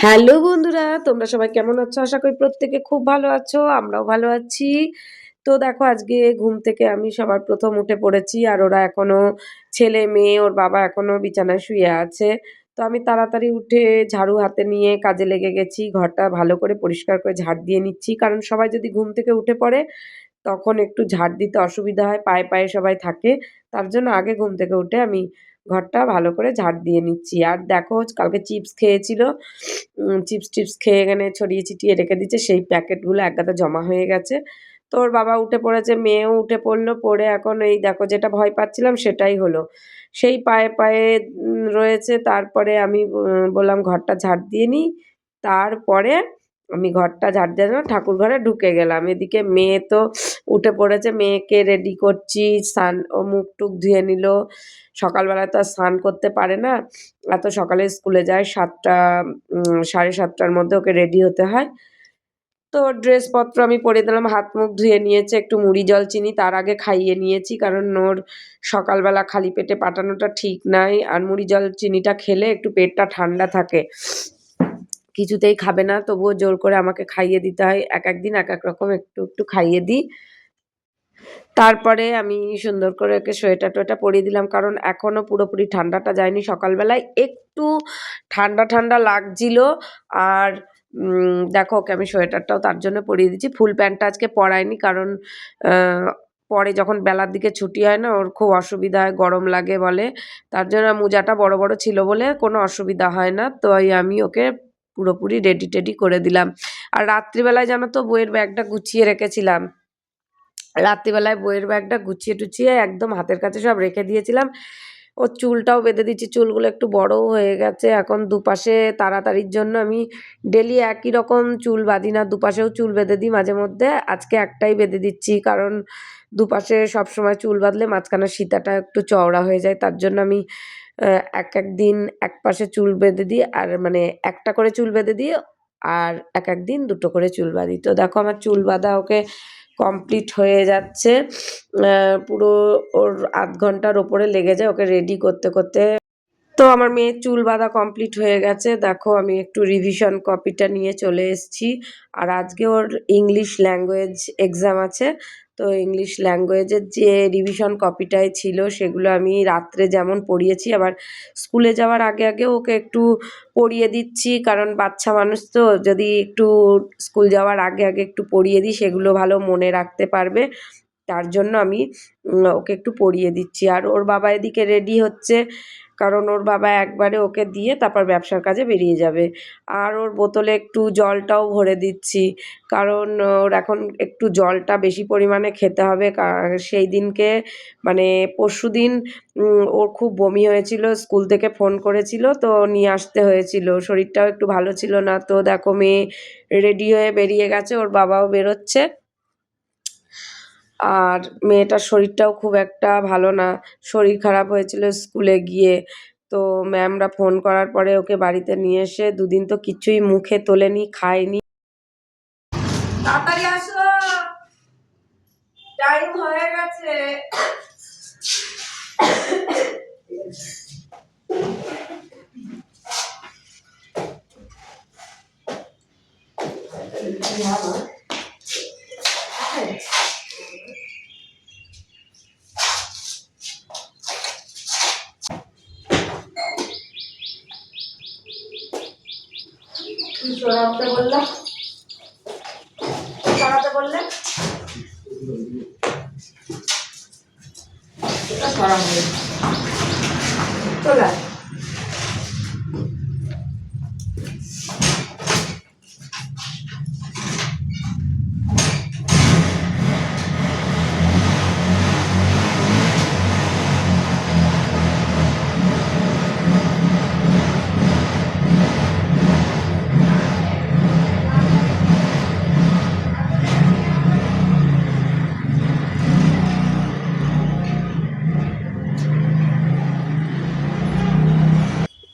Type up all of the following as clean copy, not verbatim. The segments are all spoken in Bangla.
হ্যালো বন্ধুরা, তোমরা সবাই কেমন আছো? আশা করি প্রত্যেকে খুব ভালো আছো। আমরাও ভালো আছি। তো দেখো আজকে ঘুম থেকে আমি সবার ১ম উঠে পড়েছি। আর ওরা এখনো ছেলে, মেয়ে, ওর বাবা এখনো বিছানায় শুয়ে আছে। তো আমি তাড়াতাড়ি উঠে ঝাড়ু হাতে নিয়ে কাজে লেগে গেছি। ঘরটা ভালো করে পরিষ্কার করে ঝাড় দিয়ে নিচ্ছি। কারণ সবাই যদি ঘুম থেকে উঠে পড়ে তখন একটু ঝাড় দিতে অসুবিধা হয়। পায়ে, পায়ে সবাই থাকে। তার জন্য আগে ঘুম থেকে উঠে আমি ঘরটা ভালো করে ঝাড় দিয়ে নিচ্ছি। আর দেখো কালকে চিপস খেয়েছিল। চিপস-টিপস খেয়ে এখানে ছড়িয়ে ছিটিয়ে রেখে দিচ্ছে। সেই প্যাকেটগুলো একগাদা জমা হয়ে গেছে। তো ওর বাবা উঠে পড়েছে, মেয়েও উঠে পড়ল। পড়ে এখন এই দেখো যেটা ভয় পাচ্ছিলাম সেটাই হলো। সেই পায়ে, পায়ে রয়েছে। তারপরে আমি বললাম ঘরটা ঝাড় দিয়ে নিই। তারপরে আমি ঘরটা ঝাড় দেওয়ার জন্য ঠাকুর ঘরে ঢুকে গেলাম। এদিকে মেয়ে তো উঠে পড়েছে। মেয়েকে রেডি করছি। ও মুখ-টুখ ধুয়ে নিল। সকালবেলায় তো আর স্নান করতে পারে না। এত সকালে স্কুলে যায় ৭টা ৭:৩০টার মধ্যে ওকে রেডি হতে হয়। তো ড্রেসপত্র আমি পরিয়ে দিলাম, হাত মুখ ধুয়ে নিয়েছে, একটু মুড়ি জল চিনি তার আগে খাইয়ে নিয়েছি। কারণ ওর সকালবেলা খালি পেটে পাঠানোটা ঠিক নাই। আর মুড়ি জল চিনিটা খেলে একটু পেটটা ঠান্ডা থাকে। কিছুতেই খাবে না, তবুও জোর করে আমাকে খাইয়ে দিতে হয়। এক দিন এক রকম একটু, একটু খাইয়ে দিই। তারপরে আমি সুন্দর করে ওকে সোয়েটার-টোয়েটার পরিয়ে দিলাম। কারণ এখনো পুরোপুরি ঠান্ডাটা যায়নি। সকালবেলায় একটু ঠান্ডা, ঠান্ডা লাগছিল। আর দেখো ওকে আমি সোয়েটারটাও তার জন্য পরিয়ে দিচ্ছি। ফুল প্যান্টটা আজকে পরাইনি কারণ আ পরে যখন বেলার দিকে ছুটি হয় না ওর খুব অসুবিধা হয়, গরম লাগে বলে। তার জন্য মোজাটা বড়, বড় ছিল বলে কোনো অসুবিধা হয় না। তাই আমি ওকে পুরোপুরি রেডি-টেডি করে দিলাম। আর রাত্রিবেলায় জানো তো বইয়ের ব্যাগটা গুছিয়ে রেখেছিলাম। রাত্রিবেলায় বইয়ের ব্যাগটা গুছিয়ে-টুছিয়ে একদম হাতের কাছে সব রেখে দিয়েছিলাম। ওর চুলটাও বেঁধে দিচ্ছি। চুলগুলো একটু বড়ও হয়ে গেছে। এখন দুপাশে তাড়াতাড়ির জন্য আমি ডেইলি একই রকম চুল বাঁধি না। দুপাশেও চুল বেঁধে দিই মাঝে মধ্যে। আজকে একটাই বেঁধে দিচ্ছি। কারণ দুপাশে সবসময় চুল বাঁধলে মাঝখানের ফিতাটা একটু চওড়া হয়ে যায়। তার জন্য আমি একেক দিন একপাশে চুল বেঁধে দিই। আর মানে একটা করে চুল বেঁধে দিই। আর একেক দিন ২ টো করে চুল বাঁধি। তো দেখো আমার চুল বাঁধা ওকে কমপ্লিট হয়ে যাচ্ছে। পুরো ওর ০.৫ ঘন্টার ওপরে লেগে যায় ওকে রেডি করতে, করতে। তো আমার মেয়ের চুল বাঁধা কমপ্লিট হয়ে গেছে। দেখো আমি একটু রিভিশন কপিটা নিয়ে চলে এসেছি। আর আজকে ওর ইংলিশ ল্যাঙ্গুয়েজ এক্সাম আছে। তো ইংলিশ ল্যাঙ্গুয়েজের যে রিভিশন কপিটাই ছিল সেগুলো আমি রাত্রে যেমন পড়িয়েছি আবার স্কুলে যাওয়ার আগে ওকে একটু পড়িয়ে দিচ্ছি। কারণ বাচ্চা মানুষ তো যদি একটু স্কুল যাওয়ার আগে একটু পড়িয়ে দিই সেগুলো ভালো মনে রাখতে পারবে। তার জন্য আমি ওকে একটু পড়িয়ে দিচ্ছি। আর ওর বাবা এদিকে রেডি হচ্ছে। কারণ ওর বাবা একবারে ওকে দিয়ে তারপর ব্যবসার কাজে বেরিয়ে যাবে। আর ওর বোতলে একটু জলটাও ভরে দিচ্ছি। কারণ ওর এখন একটু জলটা বেশি পরিমাণে খেতে হবে। সেই দিনকে মানে পরশুদিন ওর খুব বমি হয়েছিল। স্কুল থেকে ফোন করেছিল তো নিয়ে আসতে হয়েছিল। শরীরটাও একটু ভালো ছিল না। তো দেখো মেয়ে রেডি হয়ে বেরিয়ে গেছে। ওর বাবাও বেরোচ্ছে। আর মেয়েটার শরীরটাও খুব একটা ভালো না। শরীর খারাপ হয়েছিল স্কুলে গিয়ে। তো ম্যামরা ফোন করার পরে ওকে বাড়িতে নিয়ে এসে ২ দিন তো কিছুই মুখে তোলেনি, খায়নি। তাড়াতাড়ি আসো, টাইম হয়ে গেছে। কি সরাতে বললাম? সরাতে বললে? এটা সরাবো। চলে আয়।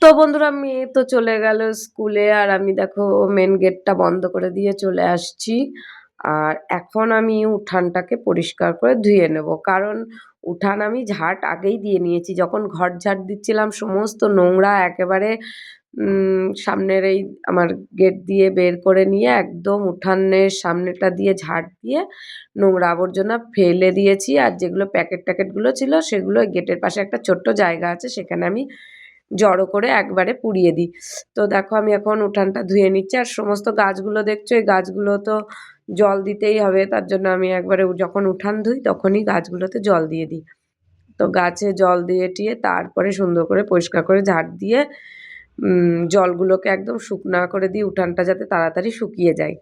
তো বন্ধুরা মেয়ে তো চলে গেল স্কুলে। আর আমি দেখো মেন গেটটা বন্ধ করে দিয়ে চলে আসছি। আর এখন আমি উঠানটাকে পরিষ্কার করে ধুয়ে নেব। কারণ উঠান আমি ঝাঁট আগেই দিয়ে নিয়েছি। যখন ঘর ঝাঁট দিচ্ছিলাম সমস্ত নোংরা একেবারে সামনের এই আমার গেট দিয়ে বের করে নিয়ে একদম উঠানের সামনেটা দিয়ে ঝাড় দিয়ে নোংরা আবর্জনা ফেলে দিয়েছি। আর যেগুলো প্যাকেটগুলো ছিল সেগুলো গেটের পাশে একটা ছোট্ট জায়গা আছে, সেখানে আমি জড়ো করে একবারে পুড়িয়ে দিই। তো দেখো আমি এখন উঠানটা ধুয়ে নিচ্ছি। আর সমস্ত গাছগুলো দেখছো, এই গাছগুলো তো জল দিতেই হবে, তার জন্য আমি একবারে যখন উঠান ধুই তখনই গাছগুলোতে জল দিয়ে দিই। তো গাছে জল দিয়ে টিয়ে তারপরে সুন্দর করে পরিষ্কার করে ঝাড় দিয়ে জলগুলোকে একদম শুকনা করে দিই, উঠানটা যাতে তাড়াতাড়ি শুকিয়ে যায়।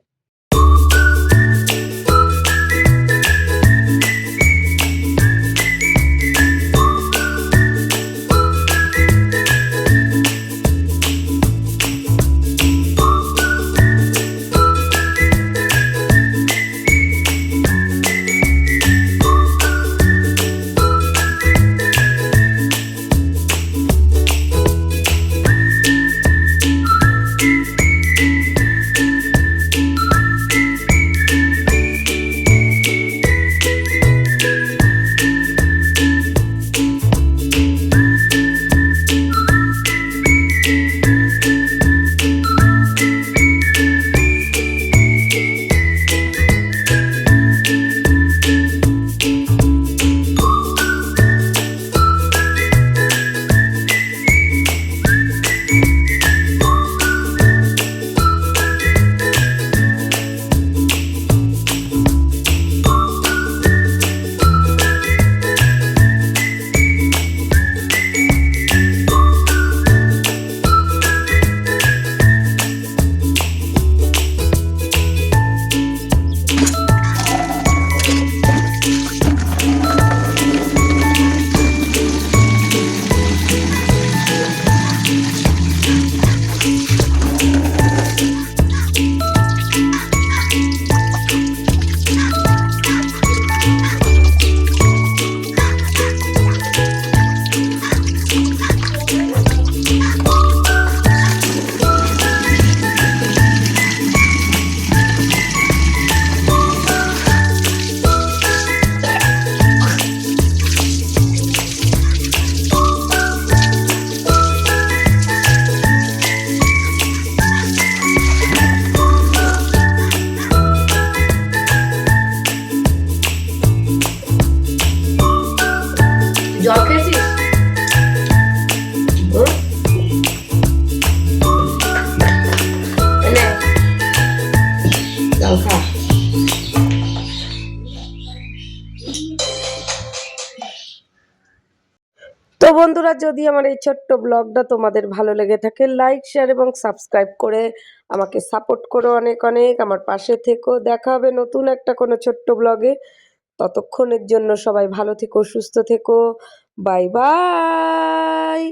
জল খেয়েছিস? জল খা। তো বন্ধুরা, যদি আমার এই ছোট্ট ব্লগটা তোমাদের ভালো লেগে থাকে, লাইক, শেয়ার এবং সাবস্ক্রাইব করে আমাকে সাপোর্ট করো, অনেক অনেক আমার পাশে থেকো। দেখা হবে নতুন একটা কোনো ছোট্ট ব্লগে। ততক্ষণের জন্য সবাই ভালো থেকো, সুস্থ থেকো। Bye bye.